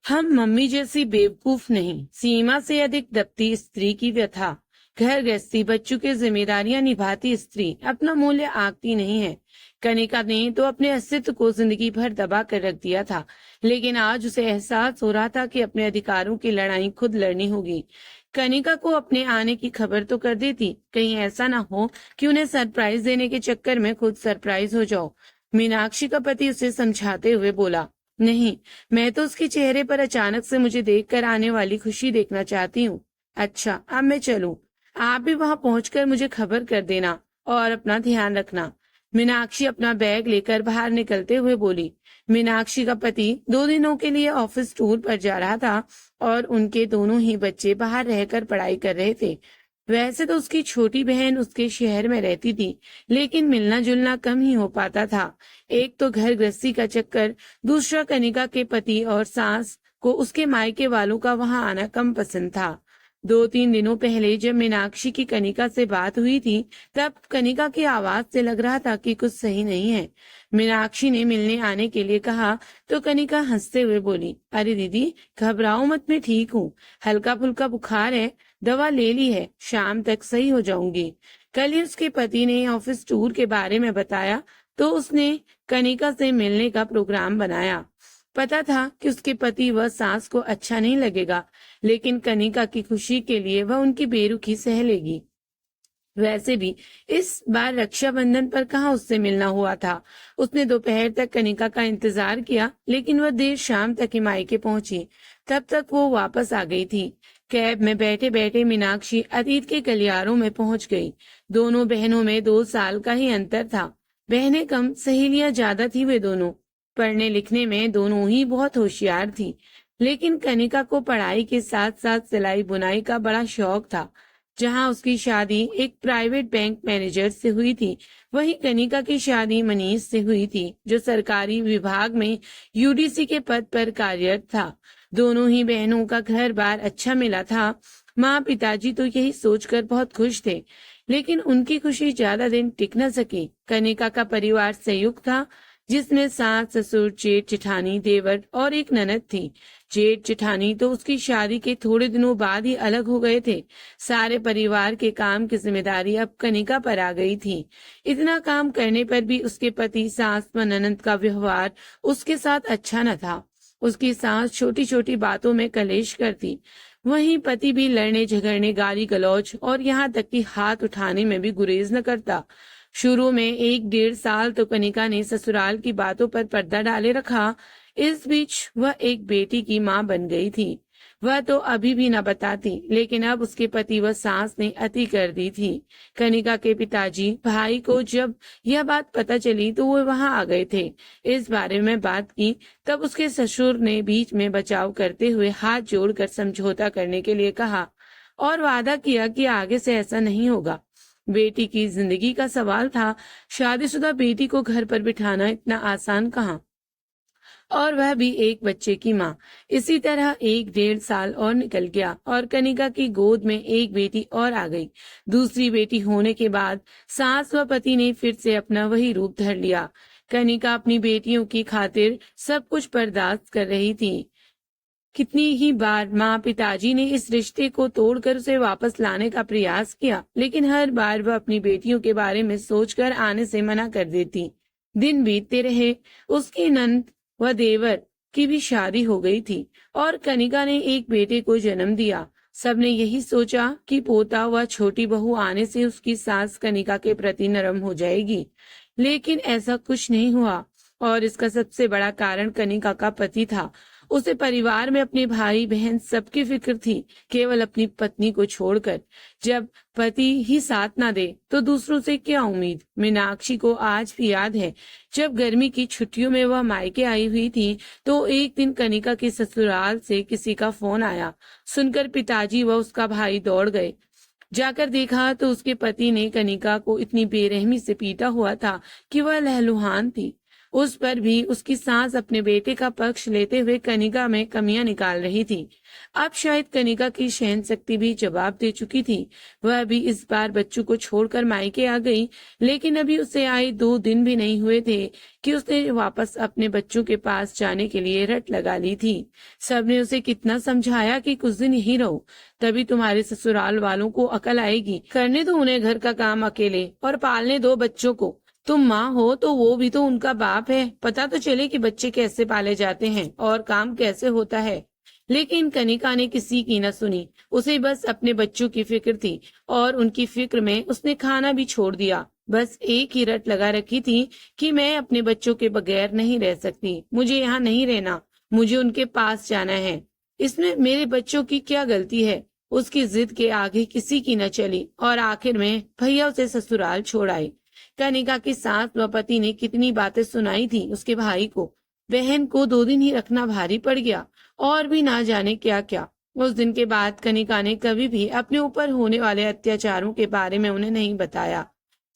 हम मम्मी जैसी बेवकूफ नहीं, सीमा से अधिक दबती स्त्री की व्यथा। घर गृहस्थी बच्चों की जिम्मेदारियां निभाती स्त्री अपना मूल्य आंकती नहीं है। कनिका ने तो अपने अस्तित्व को जिंदगी भर दबा कर रख दिया था, लेकिन आज उसे एहसास हो रहा था कि अपने अधिकारों की लड़ाई खुद लड़नी होगी। कनिका को अपने आने की खबर तो कर देती, कहीं ऐसा ना हो कि उन्हें सरप्राइज देने के चक्कर में खुद सरप्राइज हो जाओ। मीनाक्षी का पति उसे समझाते हुए बोला, नहीं, मैं तो उसके चेहरे पर अचानक से मुझे देखकर आने वाली खुशी देखना चाहती हूँ। अच्छा, अब मैं चलूं। आप भी वहां पहुंचकर मुझे खबर कर देना और अपना ध्यान रखना। मीनाक्षी अपना बैग लेकर बाहर निकलते हुए बोली। मीनाक्षी का पति 2 दिनों के लिए ऑफिस टूर पर जा रहा था और उनके दोनों ही बच्चे बाहर रहकर पढ़ाई कर रहे थे। वैसे तो उसकी छोटी बहन उसके शहर में रहती थी, लेकिन मिलना जुलना कम ही हो पाता था। एक तो घर गृहस्थी का चक्कर, दूसरा कनिका के पति और सास को उसके मायके वालों का वहां आना कम पसंद था। 2-3 दिनों पहले जब मीनाक्षी की कनिका से बात हुई थी, तब कनिका की आवाज से लग रहा था कि कुछ सही नहीं है। मीनाक्षी ने मिलने आने के लिए कहा तो कनिका हंसते हुए बोली, अरे दीदी, घबराओ मत, मैं ठीक हूँ। हल्का फुल्का बुखार है, दवा ले ली है, शाम तक सही हो जाऊंगी। कल ही उसके पति ने ऑफिस टूर के बारे में बताया तो उसने कनिका से मिलने का प्रोग्राम बनाया। पता था कि उसके पति व सास को अच्छा नहीं लगेगा, लेकिन कनिका की खुशी के लिए वह उनकी बेरुखी सह लेगी। वैसे भी इस बार रक्षाबंधन पर कहाँ उससे मिलना हुआ था। उसने दोपहर तक कनिका का इंतजार किया, लेकिन वह देर शाम तक ही मायके पहुंची। तब तक वो वापस आ गई थी। कैब में बैठे बैठे मीनाक्षी अतीत के गलियारों में पहुंच गई। दोनों बहनों में 2 साल का ही अंतर था। बहनें कम, सहेलियां ज्यादा थी। वे दोनों पढ़ने लिखने में दोनों ही बहुत होशियार थी, लेकिन कनिका को पढ़ाई के साथ साथ सिलाई बुनाई का बड़ा शौक था। जहां उसकी शादी एक प्राइवेट बैंक मैनेजर से हुई थी, वहीं कनिका की शादी मनीष से हुई थी, जो सरकारी विभाग में यूडीसी के पद पर कार्यरत था। दोनों ही बहनों का घर बार अच्छा मिला था। माँ पिताजी तो यही सोचकर बहुत खुश थे, लेकिन उनकी खुशी ज्यादा दिन टिक न सकी। कनिका का परिवार संयुक्त था, जिसमें सास ससुर जेठ जेठानी देवर और एक ननद थी। जेठ जेठानी तो उसकी शादी के थोड़े दिनों बाद ही अलग हो गए थे। सारे परिवार के काम की जिम्मेदारी अब कनिका पर आ गई थी। इतना काम करने पर भी उसके पति सास व ननद का व्यवहार उसके साथ अच्छा न था। उसकी सास छोटी छोटी बातों में कलेश करती, वहीं पति भी लड़ने झगड़ने, गाली गलौज और यहाँ तक कि हाथ उठाने में भी गुरेज न करता। शुरू में 1-1.5 साल तो कनिका ने ससुराल की बातों पर पर्दा डाले रखा। इस बीच वह एक बेटी की मां बन गई थी। वह तो अभी भी न बताती, लेकिन अब उसके पति व सास ने अति कर दी थी। कनिका के पिताजी भाई को जब यह बात पता चली तो वो वहां आ गए थे। इस बारे में बात की, तब उसके ससुर ने बीच में बचाव करते हुए हाथ जोड़कर समझौता करने के लिए कहा और वादा किया कि आगे से ऐसा नहीं होगा। बेटी की जिंदगी का सवाल था। शादीशुदा बेटी को घर पर बिठाना इतना आसान कहाँ, और वह भी एक बच्चे की माँ। इसी तरह 1-1.5 साल और निकल गया और कनिका की गोद में एक बेटी और आ गई। दूसरी बेटी होने के बाद सास व पति ने फिर से अपना वही रूप धर लिया। कनिका अपनी बेटियों की खातिर सब कुछ बर्दाश्त कर रही थी। कितनी ही बार माँ पिताजी ने इस रिश्ते को तोड़कर उसे वापस लाने का प्रयास किया, लेकिन हर बार वह अपनी बेटियों के बारे में सोचकर आने से मना कर देती। दिन बीतते रहे, उसकी नंद व देवर की भी शादी हो गई थी और कनिका ने एक बेटे को जन्म दिया। सबने यही सोचा कि पोता व छोटी बहू आने से उसकी सास कनिका के प्रति नरम हो जाएगी, लेकिन ऐसा कुछ नहीं हुआ। और इसका सबसे बड़ा कारण कनिका का पति था। उसे परिवार में अपने भाई बहन सबकी फिक्र थी, केवल अपनी पत्नी को छोड़कर। जब पति ही साथ ना दे तो दूसरों से क्या उम्मीद। मीनाक्षी को आज भी याद है, जब गर्मी की छुट्टियों में वह मायके आई हुई थी तो एक दिन कनिका के ससुराल से किसी का फोन आया। सुनकर पिताजी व उसका भाई दौड़ गए। जाकर देखा तो उसके पति ने कनिका को इतनी बेरहमी से पीटा हुआ था कि वह लहलुहान थी। उस पर भी उसकी सास अपने बेटे का पक्ष लेते हुए कनिका में कमियां निकाल रही थी। अब शायद कनिका की सहन शक्ति भी जवाब दे चुकी थी। वह भी इस बार बच्चों को छोड़कर मायके आ गई, लेकिन अभी उसे आए 2 दिन भी नहीं हुए थे कि उसने वापस अपने बच्चों के पास जाने के लिए रट लगा ली थी। सबने उसे कितना समझाया कि कुछ दिन यहीं रहो, तभी तुम्हारे ससुराल वालों को अकल आएगी। करने दो उन्हें घर का काम अकेले और पालने दो बच्चों को। तुम माँ हो तो वो भी तो उनका बाप है, पता तो चले कि बच्चे कैसे पाले जाते हैं और काम कैसे होता है। लेकिन कनिका ने किसी की न सुनी। उसे बस अपने बच्चों की फिक्र थी और उनकी फिक्र में उसने खाना भी छोड़ दिया। बस एक ही रट लगा रखी थी कि मैं अपने बच्चों के बगैर नहीं रह सकती, मुझे यहाँ नहीं रहना, मुझे उनके पास जाना है। इसमें मेरे बच्चों की क्या गलती है? उसकी जिद के आगे किसी की न चली और आखिर में भैया उसे ससुराल छोड़ आए। कनिका की सास व पति ने कितनी बातें सुनाई थी उसके भाई को। बहन को 2 दिन ही रखना भारी पड़ गया और भी ना जाने क्या क्या। उस दिन के बाद कनिका ने कभी भी अपने ऊपर होने वाले अत्याचारों के बारे में उन्हें नहीं बताया।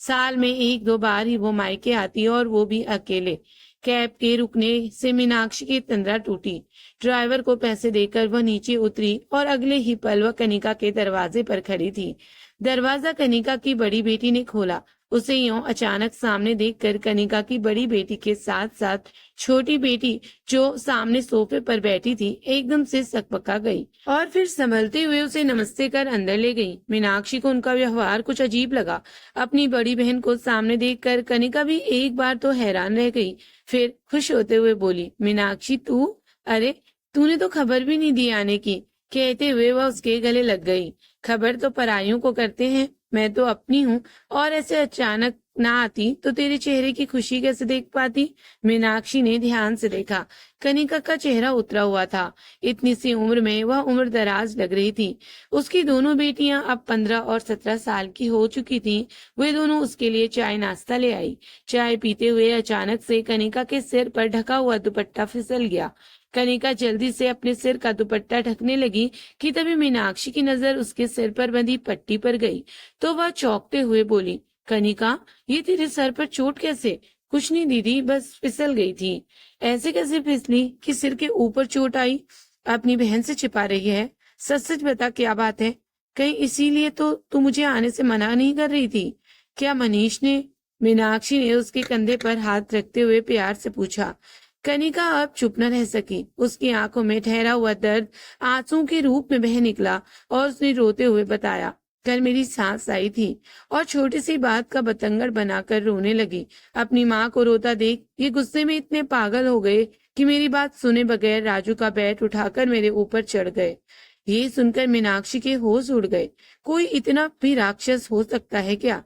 साल में 1-2 बार ही वो मायके आती और वो भी अकेले। कैब के रुकने से मीनाक्षी की तंद्रा टूटी। ड्राइवर को पैसे देकर वह नीचे उतरी और अगले ही पल वह कनिका के दरवाजे पर खड़ी थी। दरवाजा कनिका की बड़ी बेटी ने खोला। उसे यूं अचानक सामने देखकर कनिका की बड़ी बेटी के साथ साथ छोटी बेटी जो सामने सोफे पर बैठी थी एकदम से सकपका गई और फिर संभलते हुए उसे नमस्ते कर अंदर ले गई। मीनाक्षी को उनका व्यवहार कुछ अजीब लगा। अपनी बड़ी बहन को सामने देखकर कनिका भी एक बार तो हैरान रह गई, फिर खुश होते हुए बोली, मीनाक्षी तू? अरे तूने तो खबर भी नहीं दी आने की। कहते हुए वह उसके गले लग गई। खबर तो पराइयों को करते हैं, मैं तो अपनी हूँ और ऐसे अचानक ना आती तो तेरे चेहरे की खुशी कैसे देख पाती। मीनाक्षी ने ध्यान से देखा। कनिका का चेहरा उतरा हुआ था। इतनी सी उम्र में वह उम्र दराज लग रही थी। उसकी दोनों बेटियां अब 15 और 17 साल की हो चुकी थीं। वे दोनों उसके लिए चाय नाश्ता ले आई। चाय पीते हुए अचानक से कनिका के सिर पर ढका हुआ दुपट्टा फिसल गया। कनिका जल्दी से अपने सिर का दुपट्टा ढकने लगी कि तभी मीनाक्षी की नजर उसके सिर पर बंधी पट्टी पर गई तो वह चौंकते हुए बोली, कनिका ये तेरे सर पर चोट कैसे? कुछ नहीं दीदी, बस फिसल गई थी। ऐसे कैसे फिसली कि सिर के ऊपर चोट आई? अपनी बहन से छिपा रही है? सच सच बता क्या बात है? कहीं इसीलिए तो तू मुझे आने से मना नहीं कर रही थी क्या मनीष ने? मीनाक्षी ने उसके कंधे पर हाथ रखते हुए प्यार से पूछा। कनिका अब चुप न रह सकी। उसकी आंखों में ठहरा हुआ दर्द आंसू के रूप में बह निकला और उसने रोते हुए बताया, कल मेरी सास आई थी और छोटी सी बात का बतंगड़ बनाकर रोने लगी। अपनी माँ को रोता देख ये गुस्से में इतने पागल हो गए कि मेरी बात सुने बगैर राजू का बैट उठाकर मेरे ऊपर चढ़ गए। ये सुनकर मीनाक्षी के होश उड़ गए। कोई इतना भी राक्षस हो सकता है क्या?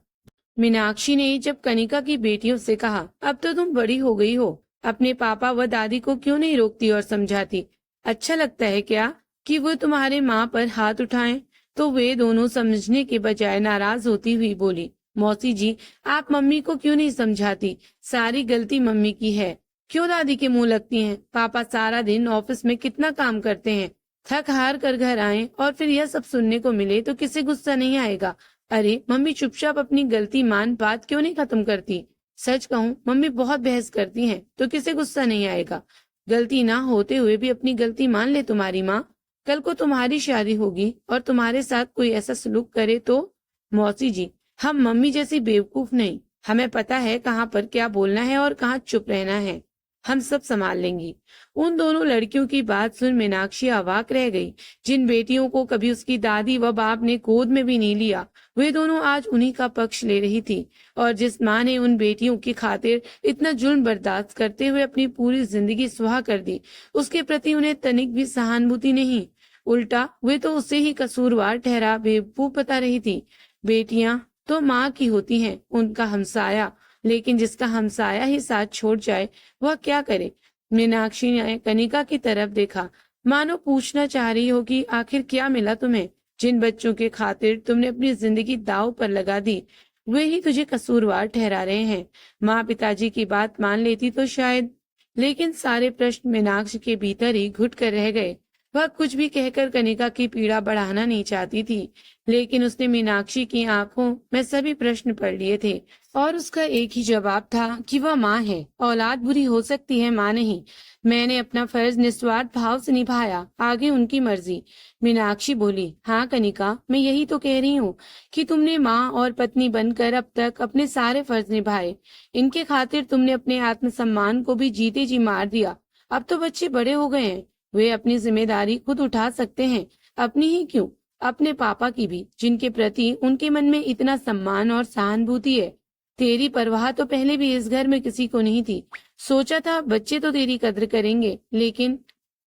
मीनाक्षी ने जब कनिका की बेटियों से कहा, अब तो तुम बड़ी हो गई हो, अपने पापा व दादी को क्यों नहीं रोकती और समझाती? अच्छा लगता है क्या कि वो तुम्हारे माँ पर हाथ उठाएं? तो वे दोनों समझने के बजाय नाराज होती हुई बोली, मौसी जी आप मम्मी को क्यों नहीं समझाती? सारी गलती मम्मी की है। क्यों दादी के मुंह लगती हैं? पापा सारा दिन ऑफिस में कितना काम करते हैं, थक हार कर घर आए और फिर यह सब सुनने को मिले तो किसे गुस्सा नहीं आएगा? अरे मम्मी चुपचाप अपनी गलती मान बात क्यों नहीं खत्म करती? सच कहूँ मम्मी बहुत बहस करती हैं तो किसे गुस्सा नहीं आएगा? गलती ना होते हुए भी अपनी गलती मान ले तुम्हारी माँ। कल को तुम्हारी शादी होगी और तुम्हारे साथ कोई ऐसा सलूक करे तो? मौसी जी हम मम्मी जैसी बेवकूफ नहीं, हमें पता है कहाँ पर क्या बोलना है और कहाँ चुप रहना है, हम सब संभाल लेंगी। उन दोनों लड़कियों की बात सुन मीनाक्षी अवाक रह गई। जिन बेटियों को कभी उसकी दादी व बाप ने गोद में भी नहीं लिया, वे दोनों आज उन्हीं का पक्ष ले रही थी। और जिस माँ ने उन बेटियों की खातिर इतना जुल्म बर्दाश्त करते हुए अपनी पूरी जिंदगी सुहा कर दी, उसके प्रति उन्हें तनिक भी सहानुभूति नहीं, उल्टा वे तो उसे ही कसूरवार ठहरा बेवकूफ बता रही थी। बेटियां तो माँ की होती हैं, उनका हमसाया, लेकिन जिसका हमसाया ही साथ छोड़ जाए वह क्या करे? मीनाक्षी ने कनिका की तरफ देखा, मानो पूछना चाह रही हो कि आखिर क्या मिला तुम्हें? जिन बच्चों के खातिर तुमने अपनी जिंदगी दांव पर लगा दी, वे ही तुझे कसूरवार ठहरा रहे हैं। माँ पिताजी की बात मान लेती तो शायद, लेकिन सारे प्रश्न मीनाक्षी के भीतर ही घुट कर रह गए। वह कुछ भी कहकर कनिका की पीड़ा बढ़ाना नहीं चाहती थी, लेकिन उसने मीनाक्षी की आंखों में सभी प्रश्न पढ़ लिए थे और उसका एक ही जवाब था कि वह माँ है। औलाद बुरी हो सकती है, माँ नहीं। मैंने अपना फर्ज निस्वार्थ भाव से निभाया, आगे उनकी मर्जी। मीनाक्षी बोली, हाँ कनिका, मैं यही तो कह रही हूँ कि तुमने माँ और पत्नी बनकर अब तक अपने सारे फर्ज निभाए। इनके खातिर तुमने अपने आत्मसम्मान को भी जीते जी मार दिया। अब तो बच्चे बड़े हो गए हैं, वे अपनी जिम्मेदारी खुद उठा सकते हैं। अपनी ही क्यों, अपने पापा की भी, जिनके प्रति उनके मन में इतना सम्मान और सहानुभूति है। तेरी परवाह तो पहले भी इस घर में किसी को नहीं थी। सोचा था बच्चे तो तेरी कद्र करेंगे, लेकिन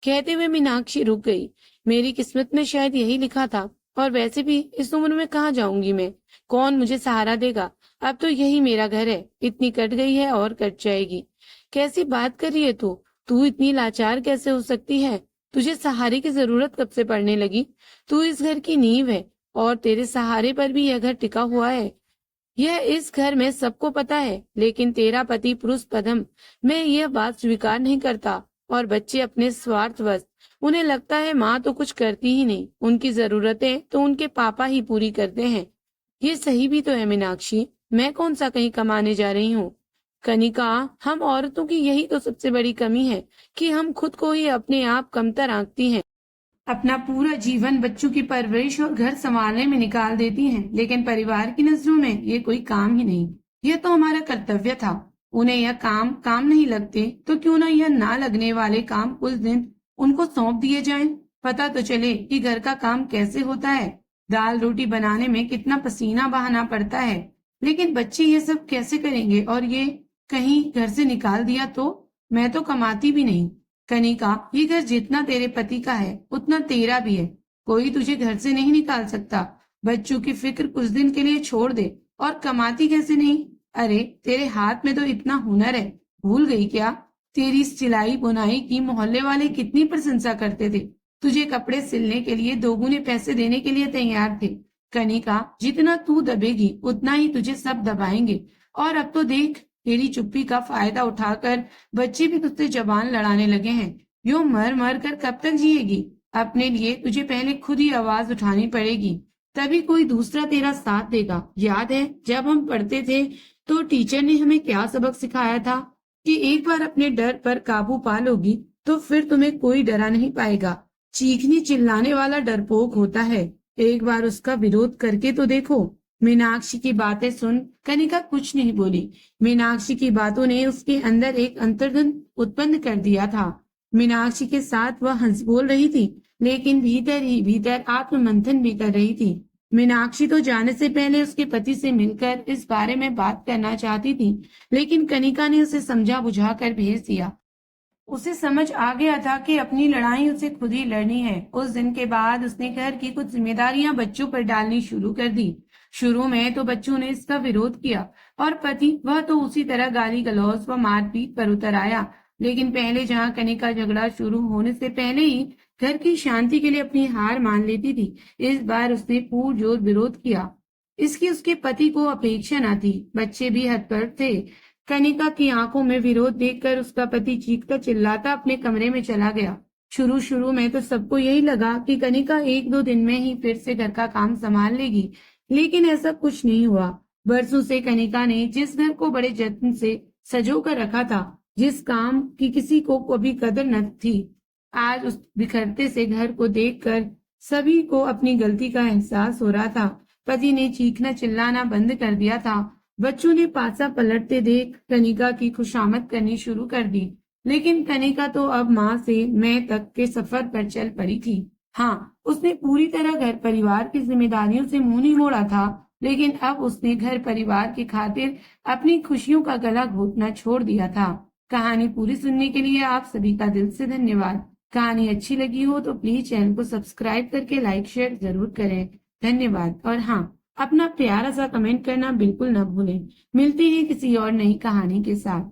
कहते हुए मीनाक्षी रुक गई। मेरी किस्मत में शायद यही लिखा था, और वैसे भी इस उम्र में कहाँ जाऊंगी मैं, कौन मुझे सहारा देगा। अब तो यही मेरा घर है, इतनी कट गई है और कट जाएगी। कैसी बात कर रही है तू? तू इतनी लाचार कैसे हो सकती है? तुझे सहारे की जरूरत कब से पड़ने लगी? तू इस घर की नींव है और तेरे सहारे पर भी यह घर टिका हुआ है। यह इस घर में सबको पता है, लेकिन तेरा पति पुरुष पदम मैं यह बात स्वीकार नहीं करता। और बच्चे अपने स्वार्थवश, उन्हें लगता है माँ तो कुछ करती ही नहीं, उनकी जरूरतें तो उनके पापा ही पूरी करते हैं। ये सही भी तो है मीनाक्षी, मैं कौन सा कहीं कमाने जा रही हूँ। कनिका, हम औरतों की यही तो सबसे बड़ी कमी है कि हम खुद को ही अपने आप कमतर आंकती हैं। अपना पूरा जीवन बच्चों की परवरिश और घर संभालने में निकाल देती हैं, लेकिन परिवार की नजरों में ये कोई काम ही नहीं। यह तो हमारा कर्तव्य था। उन्हें यह काम काम नहीं लगते तो क्यों ना यह ना लगने वाले काम कुछ दिन उनको सौंप दिए जाएं। पता तो चले कि घर का काम कैसे होता है। दाल रोटी बनाने में कितना पसीना बहाना पड़ता है, लेकिन बच्चे ये सब कैसे करेंगे। और ये कहीं घर से निकाल दिया तो मैं तो कमाती भी नहीं। कनिका, ये घर जितना तेरे पति का है उतना तेरा भी है। कोई तुझे घर से नहीं निकाल सकता। बच्चों की फिक्र कुछ दिन के लिए छोड़ दे, और कमाती कैसे नहीं? अरे तेरे हाथ में तो इतना हुनर है, भूल गई क्या? तेरी सिलाई बुनाई की मोहल्ले वाले कितनी प्रशंसा करते थे। तुझे कपड़े सिलने के लिए दोगुने पैसे देने के लिए तैयार थे। कनिका, जितना तू दबेगी उतना ही तुझे सब दबाएंगे। और अब तो देख, तेरी चुप्पी का फायदा उठाकर बच्चे भी तुझसे जबान लड़ाने लगे हैं। यूं मर मर कर कब तक जिएगी? अपने लिए तुझे पहले खुद ही आवाज उठानी पड़ेगी, तभी कोई दूसरा तेरा साथ देगा। याद है जब हम पढ़ते थे तो टीचर ने हमें क्या सबक सिखाया था कि एक बार अपने डर पर काबू पा लोगी तो फिर तुम्हें कोई डरा नहीं पाएगा। चीखने चिल्लाने वाला डरपोक होता है, एक बार उसका विरोध करके तो देखो। मीनाक्षी की बातें सुन कनिका कुछ नहीं बोली। मीनाक्षी की बातों ने उसके अंदर एक अंतर्द्वंद उत्पन्न कर दिया था। मीनाक्षी के साथ वह हंस बोल रही थी, लेकिन भीतर ही भीतर आत्ममंथन भी कर रही थी। मीनाक्षी तो जाने से पहले उसके पति से मिलकर इस बारे में बात करना चाहती थी, लेकिन कनिका ने उसे समझा बुझा कर भेज दिया। उसे समझ आ गया था कि अपनी लड़ाई उसे खुद ही लड़नी है। उस दिन के बाद उसने घर की कुछ जिम्मेदारियां बच्चों पर डालनी शुरू कर दी। शुरू में तो बच्चों ने इसका विरोध किया, और पति वह तो उसी तरह गाली गलौज व मारपीट पर उतर आया। लेकिन पहले जहाँ कनिका झगड़ा शुरू होने से पहले ही घर की शांति के लिए अपनी हार मान लेती थी, इस बार उसने पुरजोर विरोध किया। इसकी उसके पति को अपेक्षा न थी। बच्चे भी हतप्रभ थे। कनिका की आंखों में विरोध देखकर उसका पति चीखता चिल्लाता अपने कमरे में चला गया। शुरू शुरू में तो सबको यही लगा कि कनिका एक दो दिन में ही फिर से घर का काम संभाल लेगी, लेकिन ऐसा कुछ नहीं हुआ। बरसों से कनिका ने जिस घर को बड़े जत्न से सजो कर रखा था, जिस काम की किसी को कभी कदर न थी, आज उस बिखरते से घर को देखकर सभी को अपनी गलती का एहसास हो रहा था। पति ने चीखना चिल्लाना बंद कर दिया था। बच्चों ने पासा पलटते देख कनिका की खुशामद करनी शुरू कर दी, लेकिन कनिका तो अब माँ से मैं तक के सफर पर चल पड़ी थी। हाँ, उसने पूरी तरह घर परिवार की जिम्मेदारियों से मुंह नहीं मोड़ा था, लेकिन अब उसने घर परिवार की खातिर अपनी खुशियों का गला घोटना छोड़ दिया था। कहानी पूरी सुनने के लिए आप सभी का दिल से धन्यवाद। कहानी अच्छी लगी हो तो प्लीज चैनल को सब्सक्राइब करके लाइक शेयर जरूर करें। धन्यवाद। और हाँ, अपना प्यारा सा कमेंट करना बिल्कुल न भूलें। मिलते हैं किसी और नई कहानी के साथ।